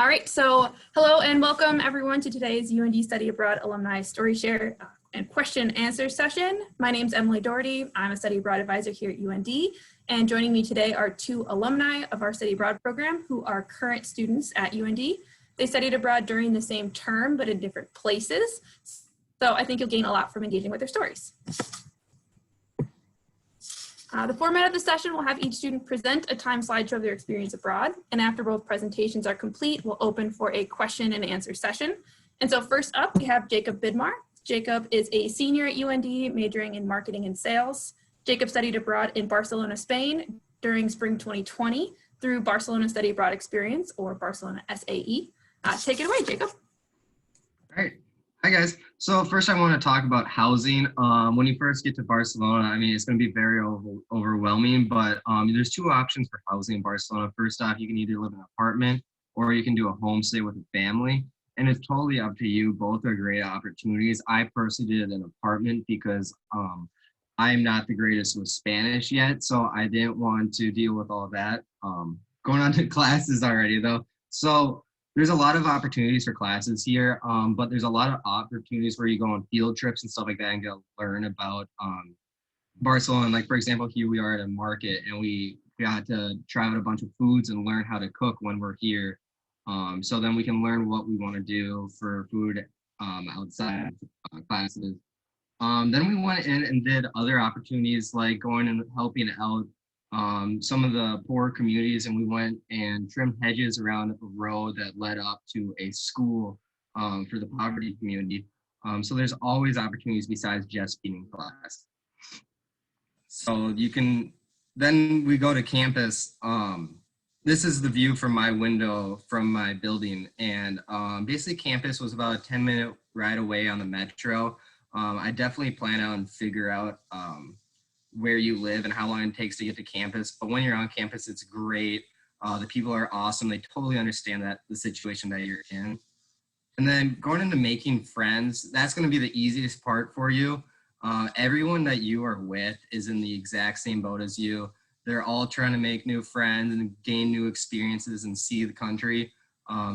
All right, so hello and welcome everyone to today's UND Study Abroad Alumni Story Share and Question and Answer session. My name is Emily Doherty. I'm a Study Abroad Advisor here at UND, and joining me today are two alumni of our Study Abroad program who are current students at UND. They studied abroad during the same term, but in different places. So I think you'll gain a lot from engaging with their stories. The format of the session will have each student present a time slideshow of their experience abroad, and after both presentations are complete, we'll open for a question and answer session. And so first up, we have Jacob Bidmar. Jacob is a senior at UND, majoring in marketing and sales. Jacob studied abroad in Barcelona, Spain during spring 2020 through Barcelona Study Abroad Experience, or Barcelona SAE. Take it away, Jacob. All right. Hi, guys. So first I want to talk about housing. When you first get to Barcelona, I mean, it's going to be very overwhelming, but there's two options for housing in Barcelona. First off, you can either live in an apartment or you can do a homestay with a family, and it's totally up to you. Both are great opportunities. I personally did an apartment because I'm not the greatest with Spanish yet, so I didn't want to deal with all that. Going on to classes already, though. So there's a lot of opportunities for classes here, but there's a lot of opportunities where you go on field trips and stuff like that and get to learn about Barcelona. Like, for example, here we are at a market and we got to try out a bunch of foods and learn how to cook when we're here. So then we can learn what we want to do for food outside of classes. Then we went in and did other opportunities like going and helping out some of the poor communities, and we went and trimmed hedges around a road that led up to a school for the poverty community. So there's always opportunities besides just being in class. So you can, then we go to campus. This is the view from my window from my building, and basically campus was about a 10-minute ride away on the metro. I definitely plan out and figure out where you live and how long it takes to get to campus. But when you're on campus, it's great. The people are awesome. They totally understand the situation that you're in. And then going into making friends, that's going to be the easiest part for you. Everyone that you are with is in the exact same boat as you. They're all trying to make new friends and gain new experiences and see the country.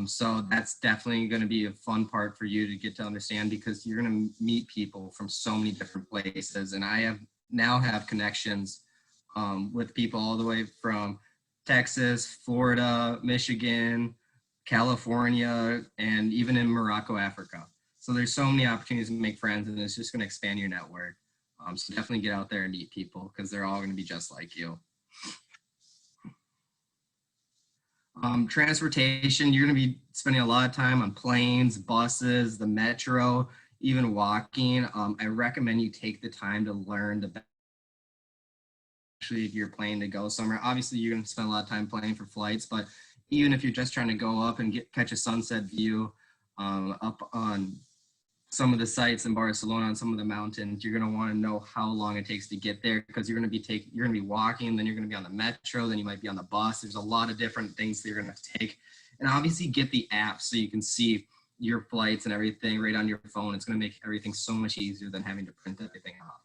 So that's definitely going to be a fun part for you to get to understand, because you're going to meet people from so many different places. And I now have connections with people all the way from Texas, Florida, Michigan, California, and even in Morocco, Africa. So there's so many opportunities to make friends, and it's just going to expand your network. So definitely get out there and meet people, because they're all going to be just like you. Transportation, you're going to be spending a lot of time on planes, buses, the metro, even walking. I recommend you take the time to learn especially if you're planning to go somewhere. Obviously, you're going to spend a lot of time planning for flights, but even if you're just trying to go up and catch a sunset view up on some of the sites in Barcelona, on some of the mountains, you're going to want to know how long it takes to get there, because you're going to be walking, then you're going to be on the metro, then you might be on the bus. There's a lot of different things that you're going to take. And obviously get the app so you can see your flights and everything right on your phone. It's going to make everything so much easier than having to print everything off.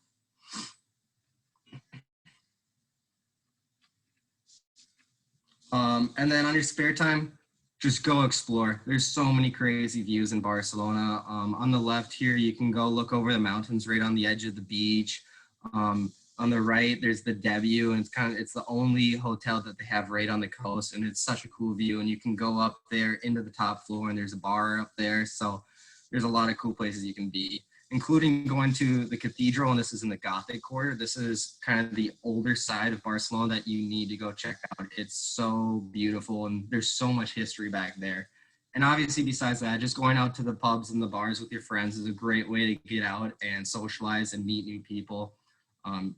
And then on your spare time, just go explore. There's so many crazy views in Barcelona. On the left here, you can go look over the mountains right on the edge of the beach. On the right, there's the W, and it's the only hotel that they have right on the coast, and it's such a cool view. And you can go up there into the top floor, and there's a bar up there. So there's a lot of cool places you can be, including going to the cathedral, and this is in the Gothic quarter. This is kind of the older side of Barcelona that you need to go check out. It's so beautiful, and there's so much history back there. And obviously, besides that, just going out to the pubs and the bars with your friends is a great way to get out and socialize and meet new people.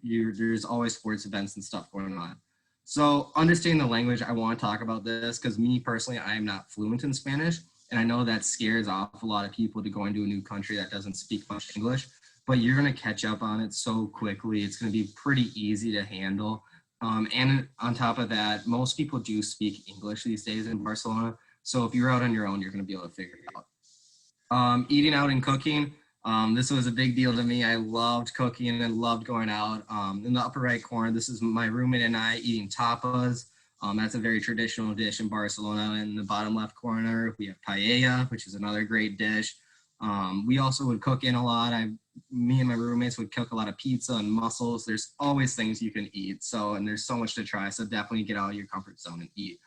There's always sports events and stuff going on. So understanding the language, I want to talk about this because me personally, I am not fluent in Spanish. And I know that scares off a lot of people to go into a new country that doesn't speak much English, but you're going to catch up on it so quickly. It's going to be pretty easy to handle. And on top of that, most people do speak English these days in Barcelona. So if you're out on your own, you're going to be able to figure it out. Eating out and cooking. This was a big deal to me. I loved cooking and loved going out. In the upper right corner, this is my roommate and I eating tapas. That's a very traditional dish in Barcelona. In the bottom left corner, we have paella, which is another great dish. We also would cook in a lot. Me and my roommates would cook a lot of pizza and mussels. There's always things you can eat. And there's so much to try. So definitely get out of your comfort zone and eat.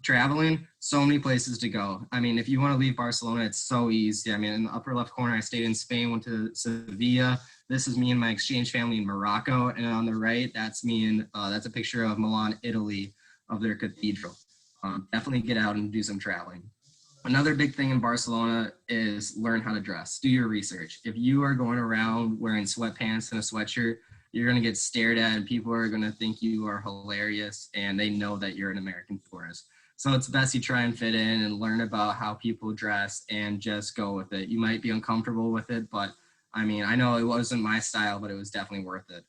Traveling, so many places to go. I mean, if you want to leave Barcelona, it's so easy. I mean, in the upper left corner, I stayed in Spain, went to Sevilla. This is me and my exchange family in Morocco. And on the right, that's me and that's a picture of Milan, Italy, of their cathedral. Definitely get out and do some traveling. Another big thing in Barcelona is learn how to dress. Do your research. If you are going around wearing sweatpants and a sweatshirt, you're going to get stared at and people are going to think you are hilarious and they know that you're an American tourist. So it's best you try and fit in and learn about how people dress and just go with it. You might be uncomfortable with it, but I mean, I know it wasn't my style, but it was definitely worth it.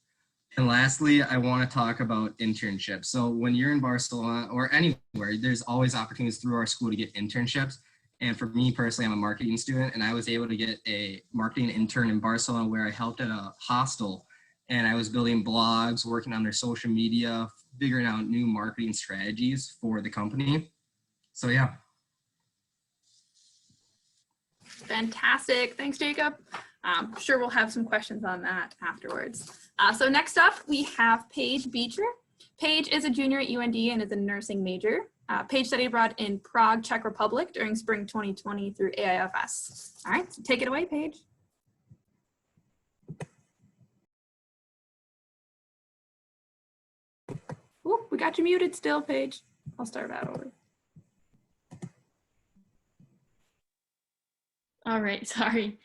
And lastly, I want to talk about internships. So when you're in Barcelona or anywhere, there's always opportunities through our school to get internships. And for me personally, I'm a marketing student and I was able to get a marketing intern in Barcelona where I helped at a hostel and I was building blogs, working on their social media, figuring out new marketing strategies for the company. So yeah. Fantastic. Thanks, Jacob. I'm sure we'll have some questions on that afterwards. So next up, we have Paige Beecher. Paige is a junior at UND and is a nursing major. Paige studied abroad in Prague, Czech Republic during spring 2020 through AIFS. All right, so take it away, Paige. Ooh, we got you muted still, Paige. I'll start that over. All right, sorry.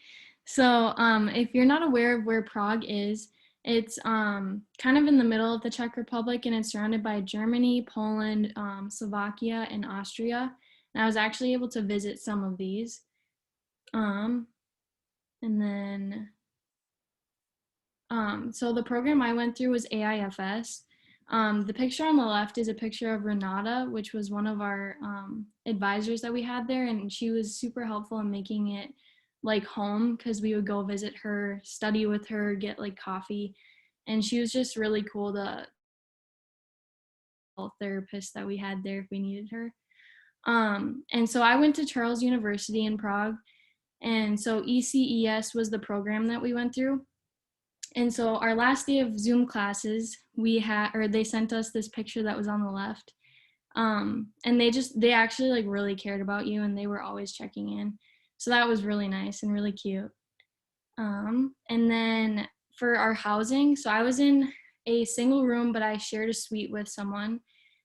So if you're not aware of where Prague is, it's kind of in the middle of the Czech Republic and it's surrounded by Germany, Poland, Slovakia, and Austria. And I was actually able to visit some of these. And then, so the program I went through was AIFS. The picture on the left is a picture of Renata, which was one of our advisors that we had there, and she was super helpful in making it like home because we would go visit her, study with her, get like coffee, and she was just really cool, the therapist that we had there if we needed her. And so I went to Charles University in Prague, and so ECES was the program that we went through. And so our last day of Zoom classes, they sent us this picture that was on the left. And they actually like really cared about you and they were always checking in. So that was really nice and really cute. And then for our housing, so I was in a single room, but I shared a suite with someone.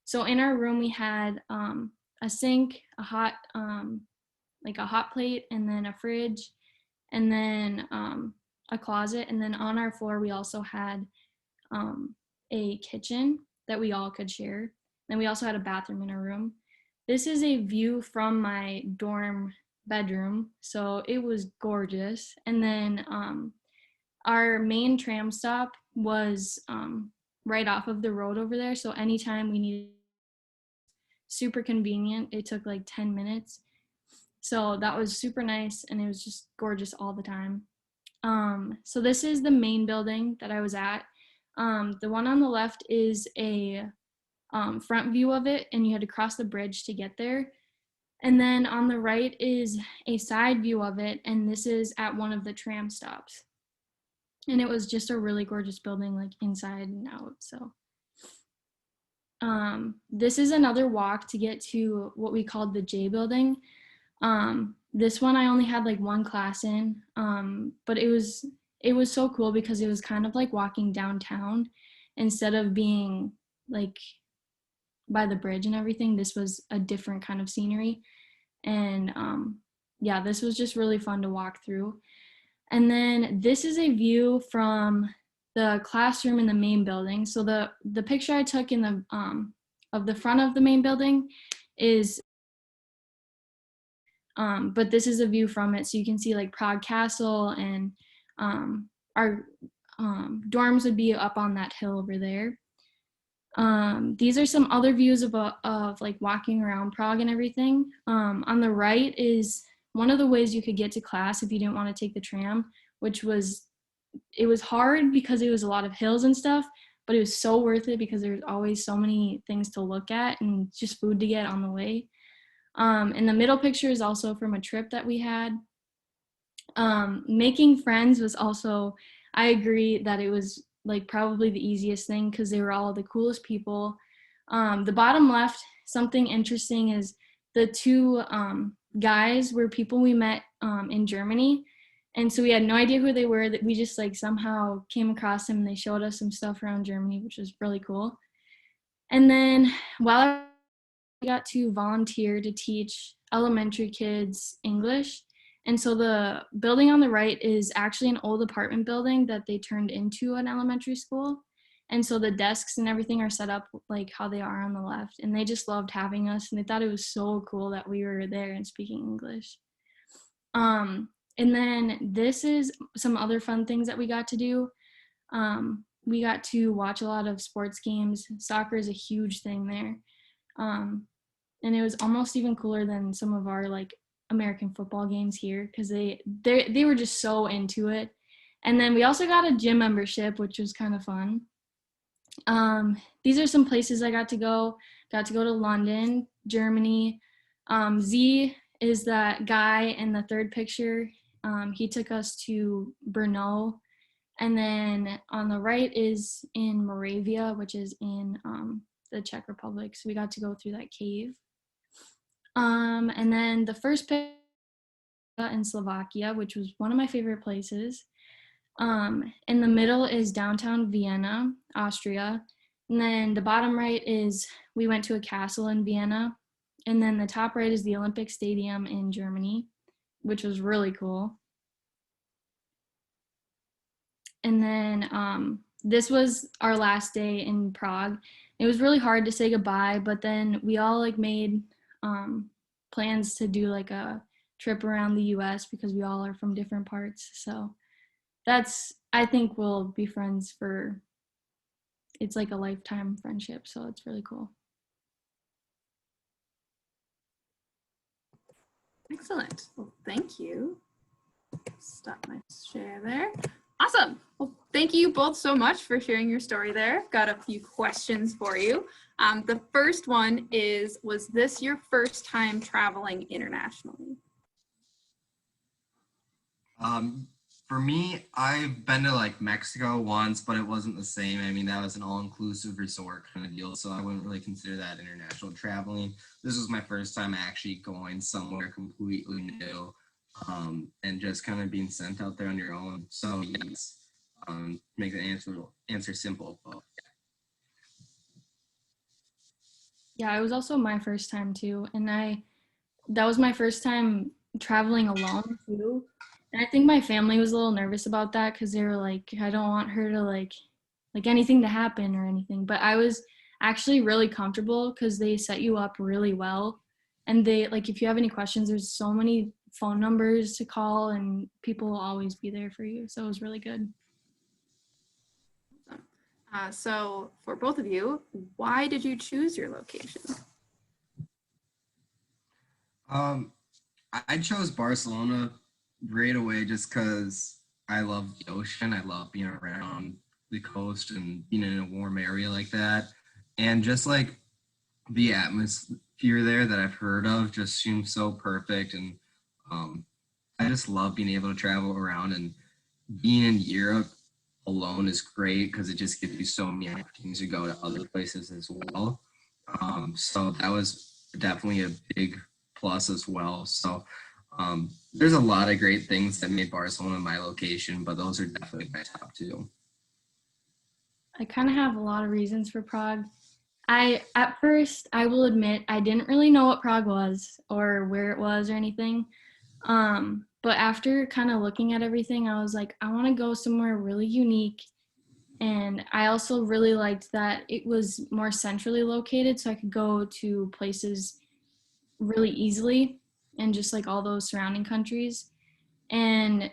So in our room, we had a sink, a hot plate, and then a fridge, and then a closet, and then on our floor we also had a kitchen that we all could share. Then we also had a bathroom in our room. This is a view from my dorm bedroom, so it was gorgeous. And then our main tram stop was right off of the road over there, so anytime we needed, super convenient. It took like 10 minutes, so that was super nice and it was just gorgeous all the time. So this is the main building that I was at. The one on the left is a front view of it, and you had to cross the bridge to get there. And then on the right is a side view of it, and this is at one of the tram stops. And it was just a really gorgeous building, like inside and out. So this is another walk to get to what we called the J building. This one I only had like one class in, but it was so cool because it was kind of like walking downtown instead of being like by the bridge and everything. This was a different kind of scenery, and yeah, this was just really fun to walk through. And then this is a view from the classroom in the main building. So the picture I took in the of the front of the main building is but this is a view from it, so you can see like Prague Castle, and our dorms would be up on that hill over there. These are some other views of like walking around Prague and everything. On the right is one of the ways you could get to class if you didn't want to take the tram, which was, it was hard because it was a lot of hills and stuff, but it was so worth it because there's always so many things to look at and just food to get on the way. And the middle picture is also from a trip that we had. Making friends was also, I agree that it was like probably the easiest thing because they were all the coolest people. The bottom left, something interesting is the two guys were people we met in Germany. And so we had no idea who they were, that we just like somehow came across them and they showed us some stuff around Germany, which was really cool. And then while I got to volunteer to teach elementary kids English. And so the building on the right is actually an old apartment building that they turned into an elementary school. And so the desks and everything are set up like how they are on the left. And they just loved having us. And they thought it was so cool that we were there and speaking English. And then this is some other fun things that we got to do. We got to watch a lot of sports games. Soccer is a huge thing there. And it was almost even cooler than some of our like American football games here because they were just so into it. And then we also got a gym membership, which was kind of fun. These are some places I got to go. Got to go to London, Germany. Z is that guy in the third picture. He took us to Brno. And then on the right is in Moravia, which is in the Czech Republic. So we got to go through that cave. And then the first picture in Slovakia, which was one of my favorite places. In the middle is downtown Vienna, Austria. And then the bottom right is we went to a castle in Vienna. And then the top right is the Olympic Stadium in Germany, which was really cool. And then this was our last day in Prague. It was really hard to say goodbye, but then we all like made plans to do like a trip around the US because we all are from different parts. So I think we'll be friends it's like a lifetime friendship. So it's really cool. Excellent. Well, thank you. Stop my share there. Awesome. Well, thank you both so much for sharing your story there. Got a few questions for you. The first one is, was this your first time traveling internationally? For me, I've been to like Mexico once, but it wasn't the same. I mean, that was an all-inclusive resort kind of deal, so I wouldn't really consider that international traveling. This was my first time actually going somewhere completely new, and just kind of being sent out there on your own. So yes, make the answer simple. But, Yeah, it was also my first time too. And that was my first time traveling alone too. And I think my family was a little nervous about that because they were like, I don't want her to like anything to happen or anything. But I was actually really comfortable because they set you up really well. And they like, if you have any questions, there's so many phone numbers to call and people will always be there for you. So it was really good. So for both of you, why did you choose your location? I chose Barcelona right away just because I love the ocean. I love being around the coast and being in a warm area like that. And just like the atmosphere there that I've heard of just seems so perfect. And I just love being able to travel around, and being in Europe alone is great because it just gives you so many opportunities to go to other places as well. So that was definitely a big plus as well. So there's a lot of great things that made Barcelona my location, but those are definitely my top two. I kind of have a lot of reasons for Prague. At first, I will admit, I didn't really know what Prague was or where it was or anything. But after kind of looking at everything, I was like, I want to go somewhere really unique. And I also really liked that it was more centrally located, so I could go to places really easily and just like all those surrounding countries. And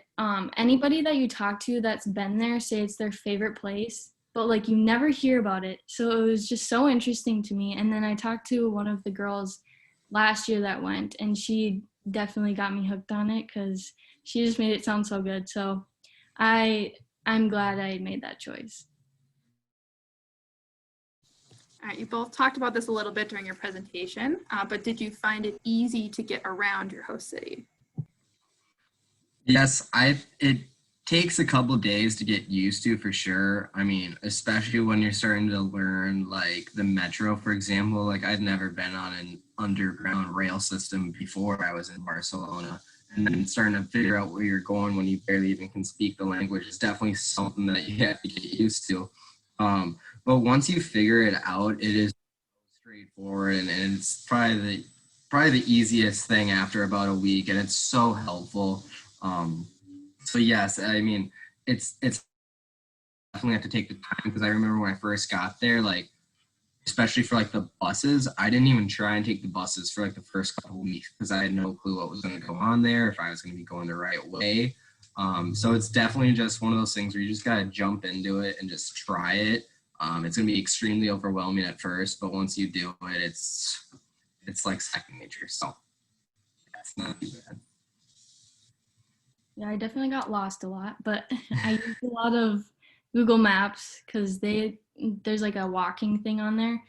anybody that you talk to that's been there say it's their favorite place, but like you never hear about it. So it was just so interesting to me. And then I talked to one of the girls last year that went, and she definitely got me hooked on it because she just made it sound so good. So I'm glad I made that choice. All right, you both talked about this a little bit during your presentation, but did you find it easy to get around your host city? Yes, it takes a couple of days to get used to for sure. I mean, especially when you're starting to learn like the metro, for example. Like I'd never been on an underground rail system before I was in Barcelona. And then starting to figure out where you're going when you barely even can speak the language is definitely something that you have to get used to. But once you figure it out, it is straightforward, and it's probably the easiest thing after about a week, and it's so helpful. So yes, I mean, it's definitely have to take the time, because I remember when I first got there, like especially for like the buses, I didn't even try and take the buses for like the first couple of weeks because I had no clue what was going to go on there, if I was going to be going the right way. So it's definitely just one of those things where you just got to jump into it and just try it. It's going to be extremely overwhelming at first, but once you do it, it's like second nature. So that's not too bad. Yeah, I definitely got lost a lot, but I used a lot of Google Maps because there's like a walking thing on there.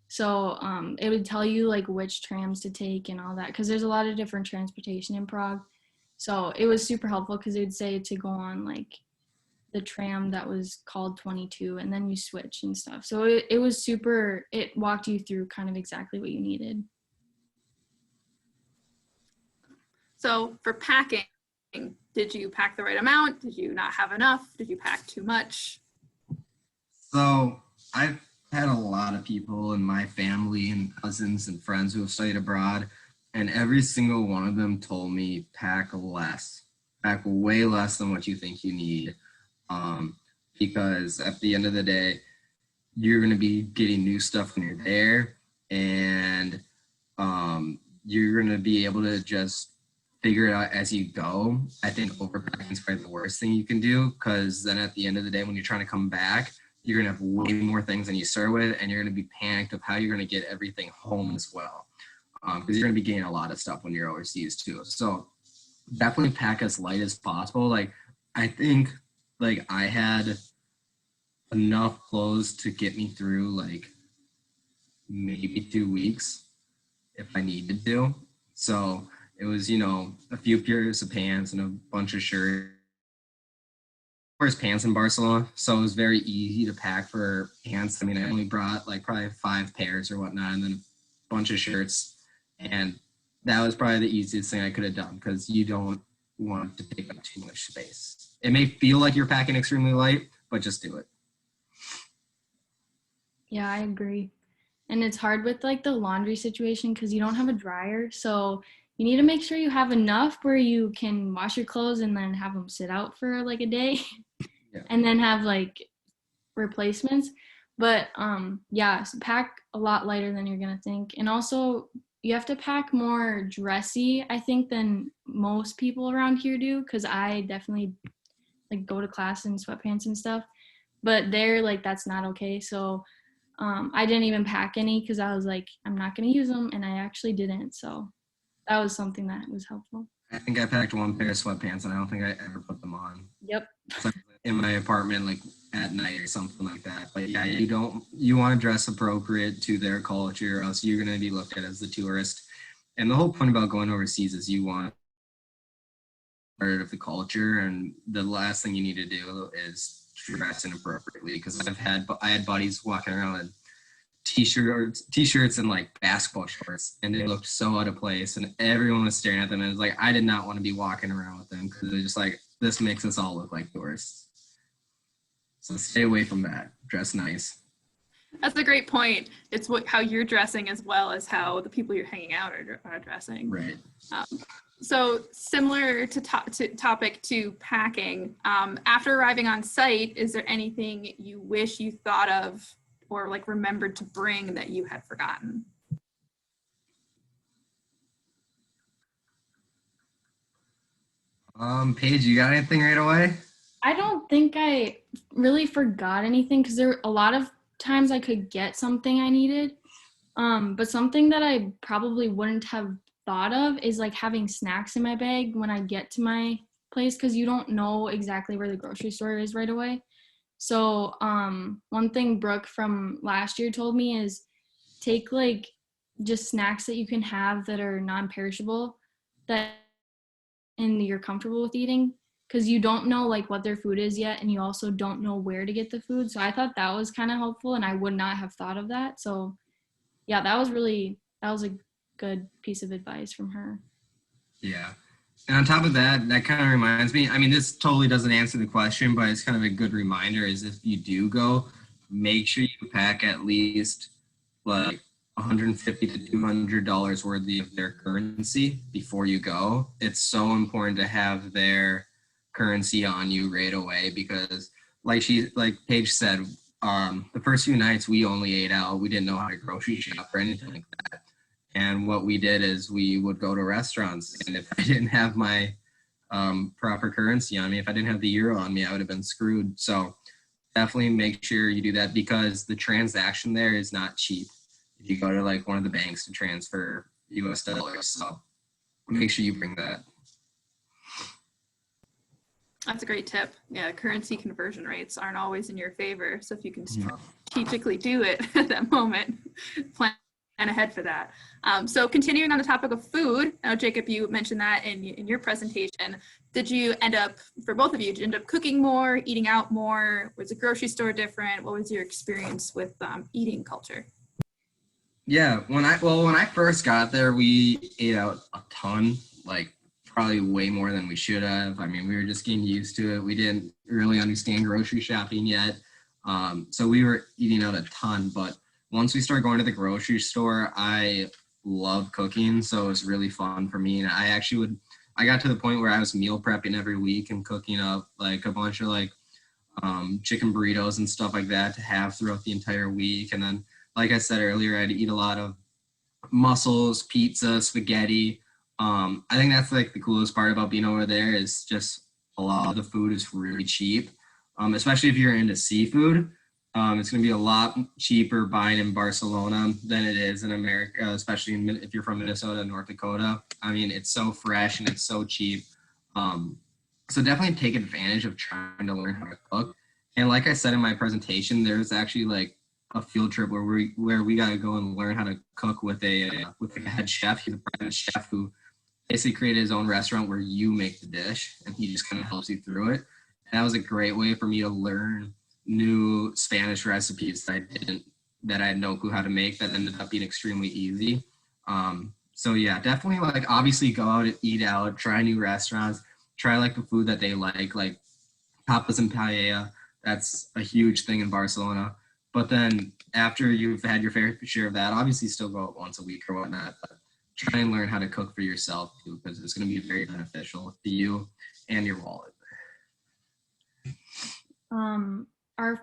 So it would tell you like which trams to take and all that, because there's a lot of different transportation in Prague. So it was super helpful because it would say to go on like the tram that was called 22, and then you switch and stuff. So it was super, it walked you through kind of exactly what you needed. So for packing, did you pack the right amount? Did you not have enough? Did you pack too much? So I've had a lot of people in my family and cousins and friends who have studied abroad, and every single one of them told me pack less, pack way less than what you think you need. Because at the end of the day, you're going to be getting new stuff when you're there, and you're going to be able to just figure it out as you go. I think overpacking is probably the worst thing you can do, because then at the end of the day, when you're trying to come back, you're going to have way more things than you start with, and you're going to be panicked of how you're going to get everything home as well, because you're going to be getting a lot of stuff when you're overseas too. So definitely pack as light as possible. Like I think like I had enough clothes to get me through like maybe 2 weeks if I needed to. So it was, a few pairs of pants and a bunch of shirts. First pants in Barcelona, so it was very easy to pack for pants. I mean, I only brought like probably 5 pairs or whatnot, and then a bunch of shirts, and that was probably the easiest thing I could have done, because you don't want to take up too much space. It may feel like you're packing extremely light, but just do it. Yeah, I agree. And it's hard with like the laundry situation because you don't have a dryer. So you need to make sure you have enough where you can wash your clothes and then have them sit out for like a day. Yeah. And then have like replacements. But yeah, so pack a lot lighter than you're gonna think. And also you have to pack more dressy, I think, than most people around here do, because I definitely like go to class in sweatpants and stuff. But they're like, that's not okay. So I didn't even pack any because I was like, I'm not going to use them, and I actually didn't. So that was something that was helpful. I think I packed 1 pair of sweatpants, and I don't think I ever put them on. Yep. In my apartment, like at night or something like that. But yeah, you want to dress appropriate to their culture, or else you're going to be looked at as the tourist. And the whole point about going overseas is you want part of the culture, and the last thing you need to do is dress inappropriately, because I had buddies walking around in t-shirts and like basketball shorts, and they looked so out of place, and everyone was staring at them, and it was like I did not want to be walking around with them, because they're just like, this makes us all look like tourists. So stay away from that. Dress nice. That's a great point. It's how you're dressing as well as how the people you're hanging out are dressing. Right. So similar to topic to packing, after arriving on site, is there anything you wish you thought of or like remembered to bring that you had forgotten? Paige, you got anything right away? I don't think I really forgot anything, because there were a lot of times I could get something I needed. But something that I probably wouldn't have thought of is like having snacks in my bag when I get to my place, because you don't know exactly where the grocery store is right away. So one thing Brooke from last year told me is take like just snacks that you can have that are non-perishable that and you're comfortable with eating, because you don't know like what their food is yet, and you also don't know where to get the food. So I thought that was kind of helpful, and I would not have thought of that. So yeah, that was a good piece of advice from her. Yeah. And on top of that, that kind of reminds me, I mean, this totally doesn't answer the question, but it's kind of a good reminder is if you do go, make sure you pack at least like $150 to $200 worth of their currency before you go. It's so important to have their currency on you right away because like Paige said, the first few nights we only ate out. We didn't know how to grocery shop or anything like that. And what we did is we would go to restaurants. And if I didn't have my proper currency on me, if I didn't have the euro on me, I would have been screwed. So definitely make sure you do that because the transaction there is not cheap. If you go to like one of the banks to transfer US dollars. So make sure you bring that. That's a great tip. Yeah, currency conversion rates aren't always in your favor. So if you can strategically do it at that moment, plan ahead for that. So continuing on the topic of food, now Jacob, you mentioned that in your presentation. Did you end up, for both of you, did you end up cooking more, eating out more? Was the grocery store different? What was your experience with eating culture? Yeah, when I first got there, we ate out a ton, like probably way more than we should have. I mean, we were just getting used to it. We didn't really understand grocery shopping yet. So we were eating out a ton, but once we started going to the grocery store, I love cooking. So it was really fun for me. And I got to the point where I was meal prepping every week and cooking up like a bunch of like chicken burritos and stuff like that to have throughout the entire week. And then, like I said earlier, I'd eat a lot of mussels, pizza, spaghetti. I think that's like the coolest part about being over there is just a lot of the food is really cheap, especially if you're into seafood. It's going to be a lot cheaper buying in Barcelona than it is in America, especially if you're from Minnesota, North Dakota. I mean, it's so fresh and it's so cheap. So definitely take advantage of trying to learn how to cook. And like I said in my presentation, there's actually like a field trip where we got to go and learn how to cook with a head chef. He's a private chef who basically created his own restaurant where you make the dish and he just kind of helps you through it. And that was a great way for me to learn new Spanish recipes that I had no clue how to make that ended up being extremely easy. So yeah, definitely like obviously go out and eat out, try new restaurants, try like the food that they like tapas and paella. That's a huge thing in Barcelona. But then after you've had your fair share of that, obviously still go out once a week or whatnot, but try and learn how to cook for yourself too, because it's going to be very beneficial to you and your wallet.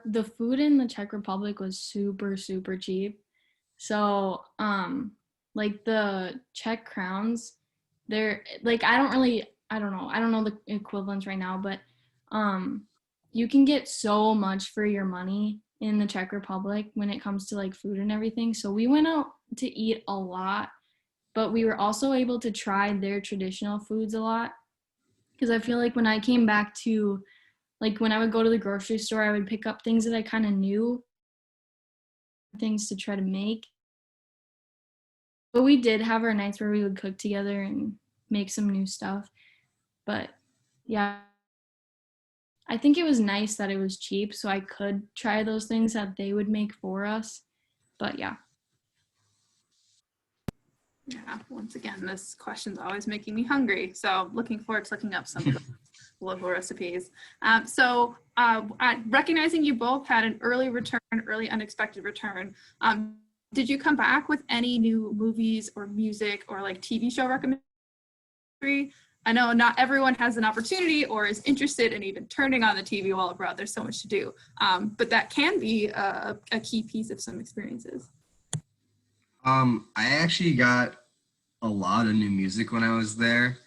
The food in the Czech Republic was super, super cheap. So, like the Czech crowns, they're like, I don't know the equivalents right now, but, you can get so much for your money in the Czech Republic when it comes to like food and everything. So we went out to eat a lot, but we were also able to try their traditional foods a lot. Because I feel like when I came back to, like when I would go to the grocery store, I would pick up things that I kind of knew, things to try to make. But we did have our nights where we would cook together and make some new stuff. But yeah, I think it was nice that it was cheap so I could try those things that they would make for us. But yeah. Yeah, once again, this question's always making me hungry. So looking forward to looking up some of the local recipes. Recognizing you both had an early unexpected return, did you come back with any new movies or music or like TV show recommendations? I know not everyone has an opportunity or is interested in even turning on the TV while abroad. There's so much to do, but that can be a key piece of some experiences. I actually got a lot of new music when I was there.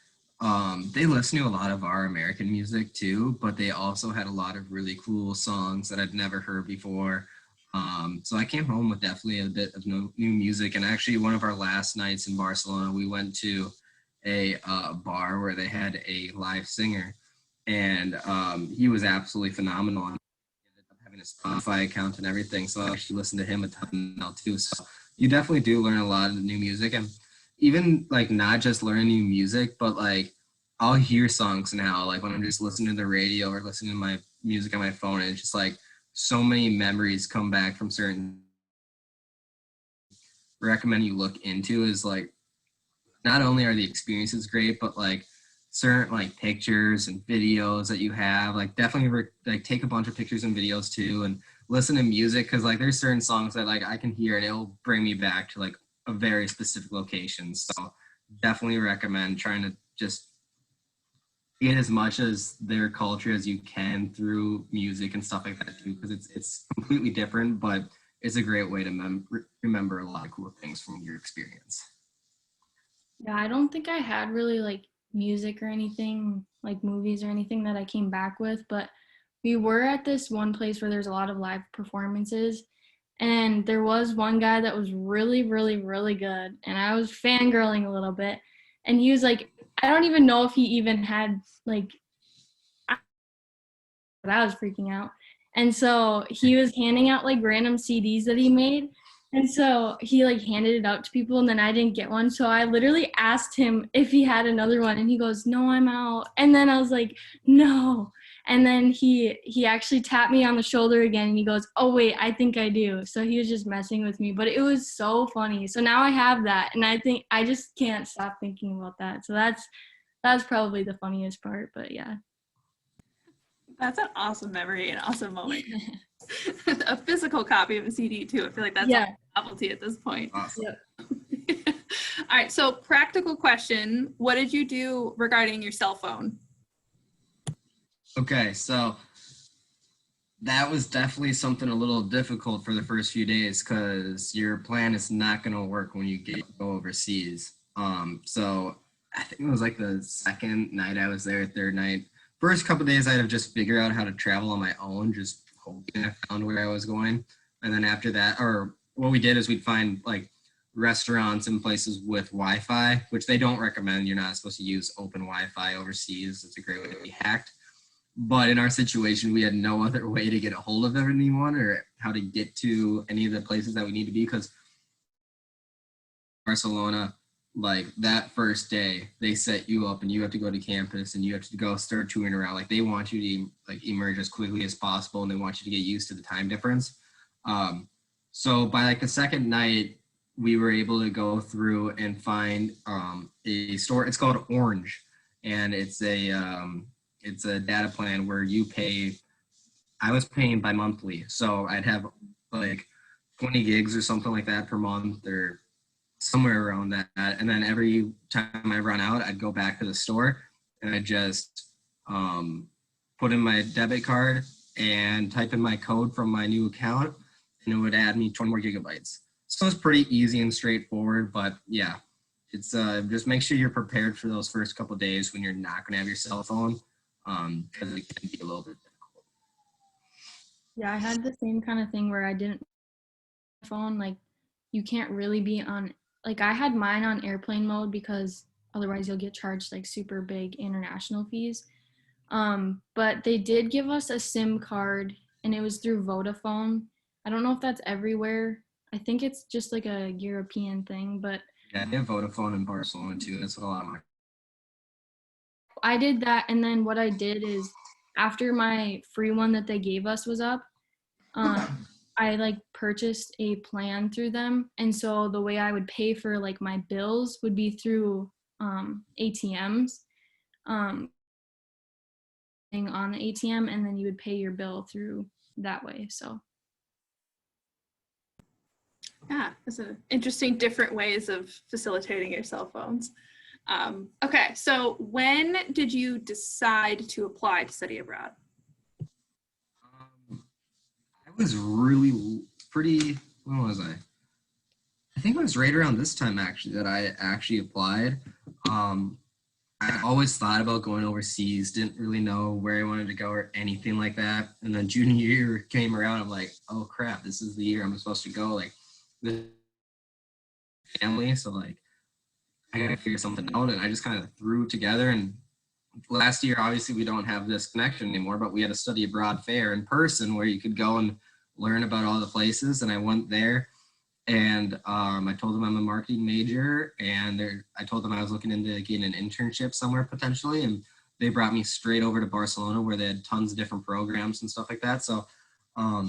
They listened to a lot of our American music too, but they also had a lot of really cool songs that I'd never heard before. So I came home with definitely a bit of new music. And actually one of our last nights in Barcelona, we went to a bar where they had a live singer, and he was absolutely phenomenal. He ended up having a Spotify account and everything, so I actually listened to him a ton now too. So you definitely do learn a lot of new music, and even like not just learning new music, but like I'll hear songs now, like when I'm just listening to the radio or listening to my music on my phone, and it's just like so many memories come back from certain. Recommend you look into is like not only are the experiences great, but like certain like pictures and videos that you have, like definitely like take a bunch of pictures and videos too, and listen to music, because like there's certain songs that like I can hear and it'll bring me back to like a very specific location. So definitely recommend trying to just get as much as their culture as you can through music and stuff like that too, because it's completely different, but it's a great way to remember a lot of cool things from your experience. Yeah, I don't think I had really like music or anything, like movies or anything that I came back with, but we were at this one place where there's a lot of live performances, and there was one guy that was really, really, really good, and I was fangirling a little bit, and he was like, I don't even know if he even had like, but I was freaking out. And so he was handing out like random CDs that he made. And so he like handed it out to people, and then I didn't get one. So I literally asked him if he had another one, and he goes, "No, I'm out." And then I was like, "No." And then he actually tapped me on the shoulder again, and he goes, "Oh wait, I think I do." So he was just messing with me, but it was so funny. So now I have that, and I think I just can't stop thinking about that. So that's probably the funniest part, but yeah. That's an awesome memory and awesome moment. A physical copy of a CD too. I feel like that's Yeah. a novelty at this point. Awesome. Yep. All right, so practical question. What did you do regarding your cell phone? Okay, so that was definitely something a little difficult for the first few days, because your plan is not going to work when you go overseas. So I think it was like the second night I was there, third night. First couple days I'd have just figured out how to travel on my own, just hoping I found where I was going. And then after that, or what we did is we'd find like restaurants and places with Wi-Fi, which they don't recommend. You're not supposed to use open Wi-Fi overseas. It's a great way to be hacked. But in our situation, we had no other way to get a hold of anyone or how to get to any of the places that we need to be, because Barcelona, like that first day, they set you up and you have to go to campus and you have to go start touring around. Like they want you to like emerge as quickly as possible, and they want you to get used to the time difference. So by like the second night, we were able to go through and find a store. It's called Orange, and it's a data plan where you pay. I was paying by monthly, so I'd have like 20 gigs or something like that per month, or somewhere around that. And then every time I run out, I'd go back to the store and I just put in my debit card and type in my code from my new account, and it would add me 20 more gigabytes. So it's pretty easy and straightforward, but yeah, it's just make sure you're prepared for those first couple of days when you're not going to have your cell phone, because it can be a little bit difficult. Yeah, I had the same kind of thing where I didn't phone, like you can't really be on, like I had mine on airplane mode because otherwise you'll get charged like super big international fees. But they did give us a SIM card, and it was through Vodafone. I don't know if that's everywhere. I think it's just like a European thing, but Yeah, they have Vodafone in Barcelona too. That's what a lot of my. I did that, and then what I did is after my free one that they gave us was up, I like purchased a plan through them, and so the way I would pay for like my bills would be through ATMs, on the ATM, and then you would pay your bill through that way. So Yeah, it's an interesting different ways of facilitating your cell phones. Okay, so when did you decide to apply to study abroad? I was really pretty, when was I? I think it was right around this time actually that I actually applied. I always thought about going overseas, didn't really know where I wanted to go or anything like that. And then junior year came around, I'm like, oh crap, this is the year I'm supposed to go. Like, the family, so like I gotta figure something out, and I just kind of threw it together. And last year, obviously, we don't have this connection anymore, but we had a study abroad fair in person where you could go and learn about all the places. And I went there, And I told them I'm a marketing major, and I told them I was looking into getting an internship somewhere potentially, and they brought me straight over to Barcelona where they had tons of different programs and stuff like that. So I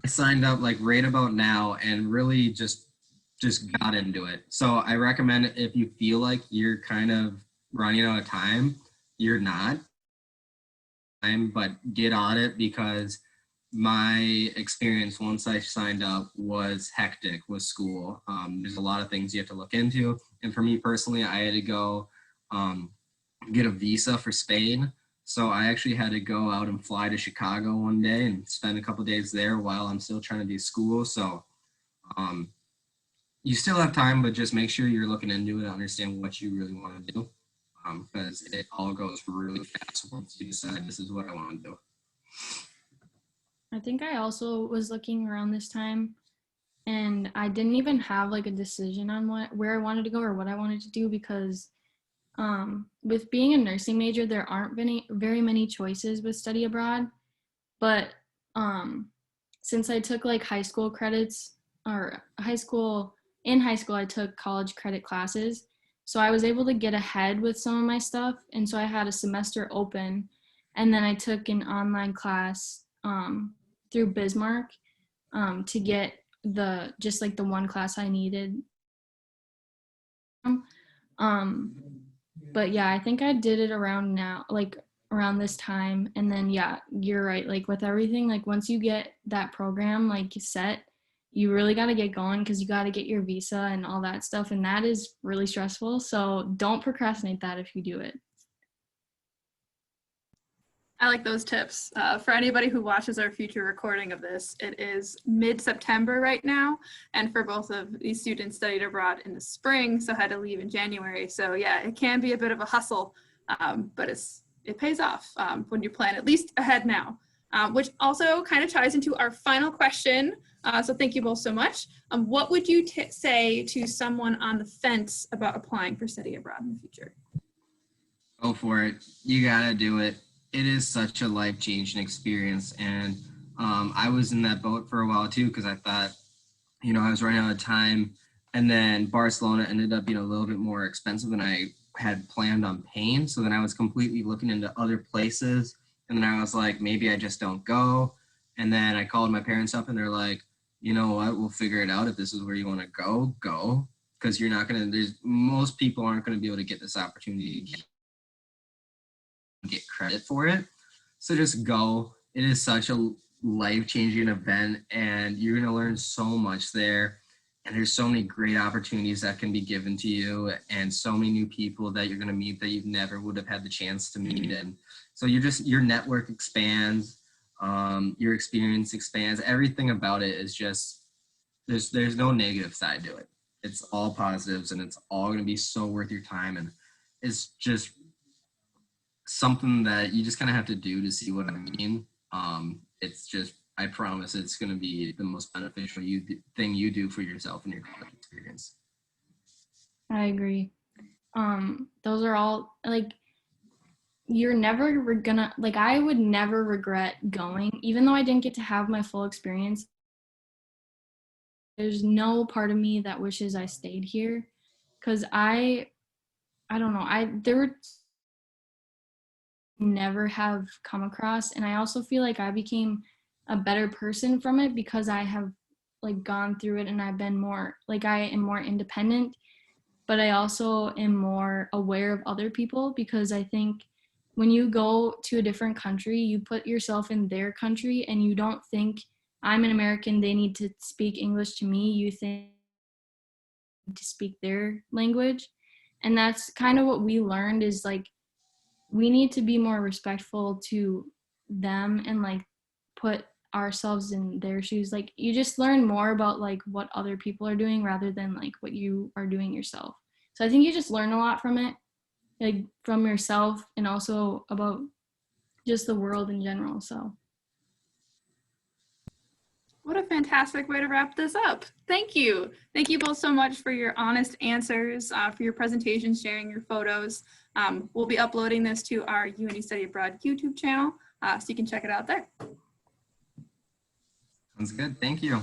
signed up like right about now and really just got into it. So I recommend if you feel like you're kind of running out of time, you're not, but get on it, because my experience once I signed up was hectic with school. There's a lot of things you have to look into. And for me personally, I had to go get a visa for Spain. So I actually had to go out and fly to Chicago one day and spend a couple days there while I'm still trying to do school. So you still have time, but just make sure you're looking into it and understand what you really want to do, because it all goes really fast once you decide this is what I want to do. I think I also was looking around this time, and I didn't even have like a decision on where I wanted to go or what I wanted to do, because with being a nursing major, there aren't very many choices with study abroad. But since I took like high school credits, or in high school I took college credit classes, so I was able to get ahead with some of my stuff, and so I had a semester open, and then I took an online class through Bismarck to get the one class I needed. But yeah, I think I did it around this time. And then yeah, you're right, like with everything, like once you get that program like set, you really got to get going, because you got to get your visa and all that stuff, and that is really stressful. So don't procrastinate that if you do it. I like those tips. For anybody who watches our future recording of this, it is mid-September right now, and for both of these students studied abroad in the spring, so had to leave in January. So yeah, it can be a bit of a hustle, but it pays off when you plan at least ahead now, which also kind of ties into our final question. So thank you both so much. What would you say to someone on the fence about applying for study abroad in the future? Go for it. You gotta do it. It is such a life-changing experience, and I was in that boat for a while too, because I thought, I was running out of time, and then Barcelona ended up being a little bit more expensive than I had planned on paying. So then I was completely looking into other places, and then I was like, maybe I just don't go. And then I called my parents up, and they're like, you know what, we'll figure it out. If this is where you want to go, because most people aren't going to be able to get this opportunity to get credit for it. So just go. It is such a life-changing event, and you're going to learn so much there, and there's so many great opportunities that can be given to you, and so many new people that you're going to meet that you never would have had the chance to meet. And so your network expands, your experience expands. Everything about it is just, there's no negative side to it. It's all positives, and it's all going to be so worth your time, and it's just something that you just kind of have to do to see what I mean. It's just, I promise it's going to be the most beneficial thing you do for yourself and your college experience. I agree. Those are all like, you're never gonna, like, I would never regret going, even though I didn't get to have my full experience. There's no part of me that wishes I stayed here, because I don't know, there were never have come across, and I also feel like I became a better person from it, because I have like gone through it, and I've been more like, I am more independent, but I also am more aware of other people, because I think when you go to a different country, you put yourself in their country, and you don't think, I'm an American, they need to speak English to me. You think to speak their language. And that's kind of what we learned, is like, we need to be more respectful to them and like put ourselves in their shoes. Like, you just learn more about like what other people are doing rather than like what you are doing yourself. So I think you just learn a lot from it, like from yourself, and also about just the world in general. So What a fantastic way to wrap this up. Thank you. Thank you both so much for your honest answers, for your presentations, sharing your photos. We'll be uploading this to our UND Study Abroad YouTube channel, so you can check it out there. Sounds good. Thank you.